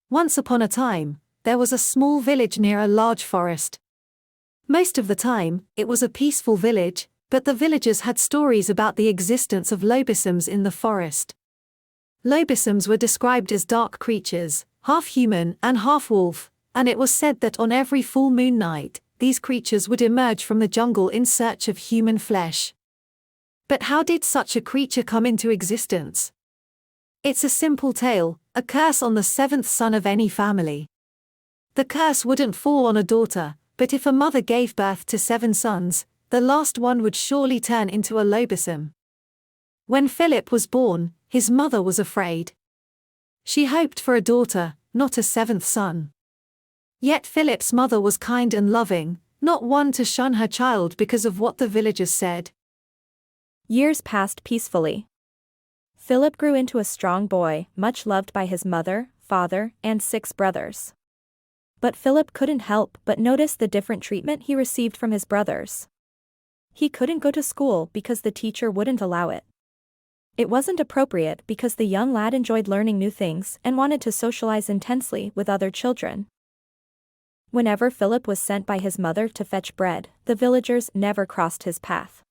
Once upon a time, there was a small village near a large forest. Most of the time, it was a peaceful village, but the villagers had stories about the existence of lobisom's in the forest. Lobisom's were described as dark creatures, half human and half wolf, and it was said that on every full moon night, these creatures would emerge from the jungle in search of human flesh. But how did such a creature come into existence? It's a simple tale, a curse on the seventh son of any family. The curse wouldn't fall on a daughter, but if a mother gave birth to 7 sons, the last one would surely turn into a lobisom. When Philip was born, his mother was afraid. She hoped for a daughter, not a 7th son. Yet Philip's mother was kind and loving, not one to shun her child because of what the villagers said. Years passed peacefully. Philip grew into a strong boy, much loved by his mother, father, and 6 brothers. But Philip couldn't help but notice the different treatment he received from his brothers. He couldn't go to school because the teacher wouldn't allow it. It wasn't appropriate because the young lad enjoyed learning new things and wanted to socialize intensely with other children. Whenever Philip was sent by his mother to fetch bread, the villagers never crossed his path.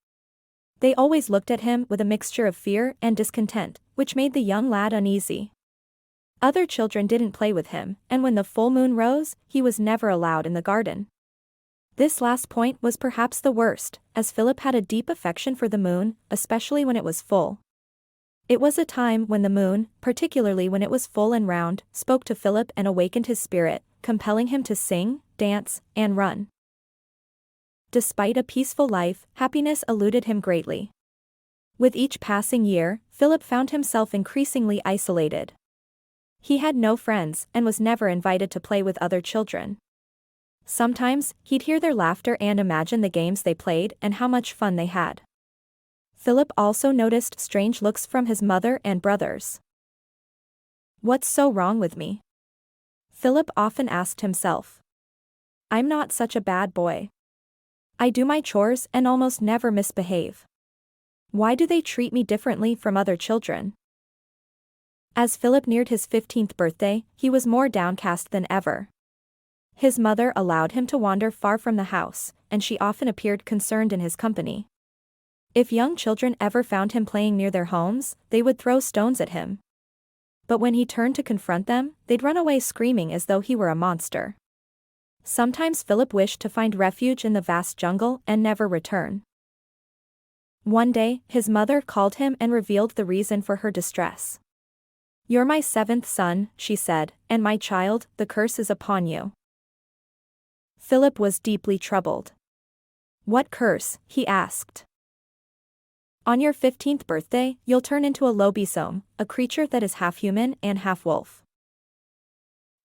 They always looked at him with a mixture of fear and discontent, which made the young lad uneasy. Other children didn't play with him, and when the full moon rose, he was never allowed in the garden. This last point was perhaps the worst, as Philip had a deep affection for the moon, especially when it was full. It was a time when the moon, particularly when it was full and round, spoke to Philip and awakened his spirit, compelling him to sing, dance, and run. Despite a peaceful life, happiness eluded him greatly. With each passing year, Philip found himself increasingly isolated. He had no friends and was never invited to play with other children. Sometimes, he'd hear their laughter and imagine the games they played and how much fun they had. Philip also noticed strange looks from his mother and brothers. "What's so wrong with me?" Philip often asked himself. "I'm not such a bad boy. I do my chores and almost never misbehave. Why do they treat me differently from other children?" As Philip neared his 15th birthday, he was more downcast than ever. His mother allowed him to wander far from the house, and she often appeared concerned in his company. If young children ever found him playing near their homes, they would throw stones at him. But when he turned to confront them, they'd run away screaming as though he were a monster. Sometimes Philip wished to find refuge in the vast jungle and never return. One day, his mother called him and revealed the reason for her distress. "You're my 7th son," she said, "and my child, the curse is upon you." Philip was deeply troubled. "What curse?" he asked. "On your 15th birthday, you'll turn into a lobisom, a creature that is half human and half wolf."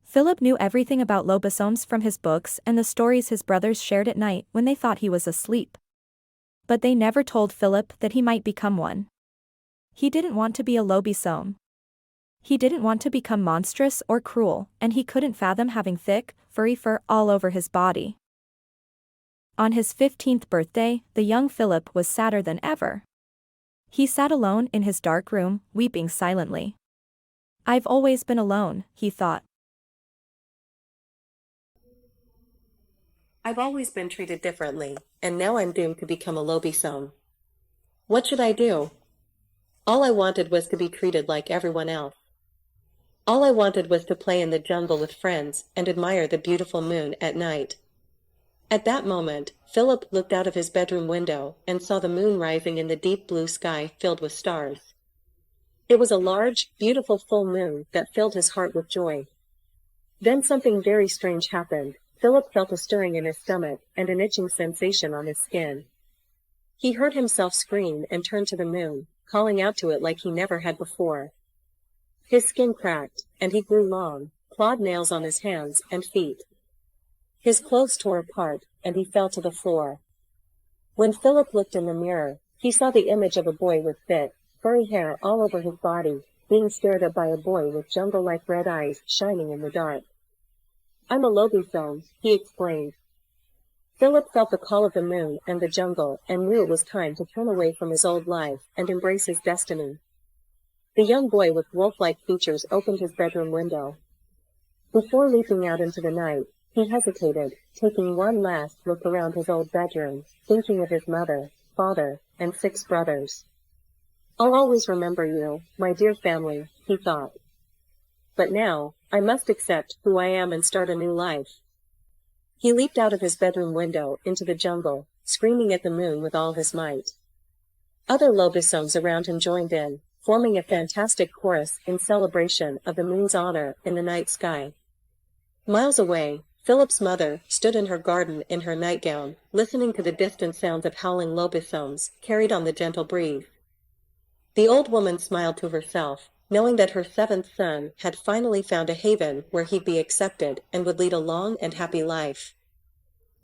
Philip knew everything about lobisoms from his books and the stories his brothers shared at night when they thought he was asleep. But they never told Philip that he might become one. He didn't want to be a lobisom. He didn't want to become monstrous or cruel, and he couldn't fathom having thick, furry fur all over his body. On his 15th birthday, the young Philip was sadder than ever. He sat alone in his dark room, weeping silently. "I've always been alone," he thought. "I've always been treated differently, and now I'm doomed to become a lobisom. What should I do? All I wanted was to be treated like everyone else. All I wanted was to play in the jungle with friends and admire the beautiful moon at night." At that moment, Philip looked out of his bedroom window and saw the moon rising in the deep blue sky filled with stars. It was a large, beautiful full moon that filled his heart with joy. Then something very strange happened. Philip felt a stirring in his stomach and an itching sensation on his skin. He heard himself scream and turned to the moon, calling out to it like he never had before. His skin cracked, and he grew long, clawed nails on his hands and feet. His clothes tore apart, and he fell to the floor. When Philip looked in the mirror, he saw the image of a boy with thick, furry hair all over his body, being stared at by a boy with jungle-like red eyes shining in the dark. "I'm a lobisom," he explained. Philip felt the call of the moon and the jungle and knew it was time to turn away from his old life and embrace his destiny. The young boy with wolf-like features opened his bedroom window. Before leaping out into the night, he hesitated, taking one last look around his old bedroom, thinking of his mother, father, and 6 brothers. "I'll always remember you, my dear family," he thought. "But now, I must accept who I am and start a new life." He leaped out of his bedroom window into the jungle, screaming at the moon with all his might. Other lobisomes around him joined in, forming a fantastic chorus in celebration of the moon's honor in the night sky. Miles away, Philip's mother stood in her garden in her nightgown, listening to the distant sounds of howling lobisomes carried on the gentle breeze. The old woman smiled to herself, knowing that her 7th son had finally found a haven where he'd be accepted and would lead a long and happy life.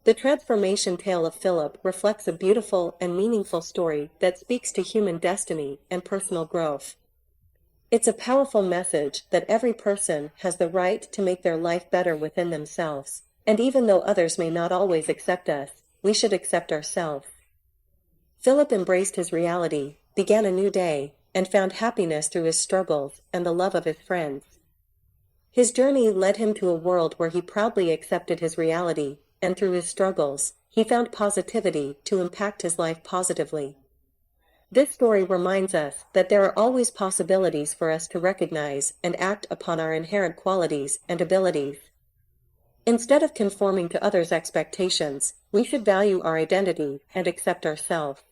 The transformation tale of Philip reflects a beautiful and meaningful story that speaks to human destiny and personal growth. It's a powerful message that every person has the right to make their life better within themselves, and even though others may not always accept us, we should accept ourselves. Philip embraced his reality, began a new day, and found happiness through his struggles and the love of his friends. His journey led him to a world where he proudly accepted his reality, and through his struggles, he found positivity to impact his life positively. This story reminds us that there are always possibilities for us to recognize and act upon our inherent qualities and abilities. Instead of conforming to others' expectations, we should value our identity and accept ourselves.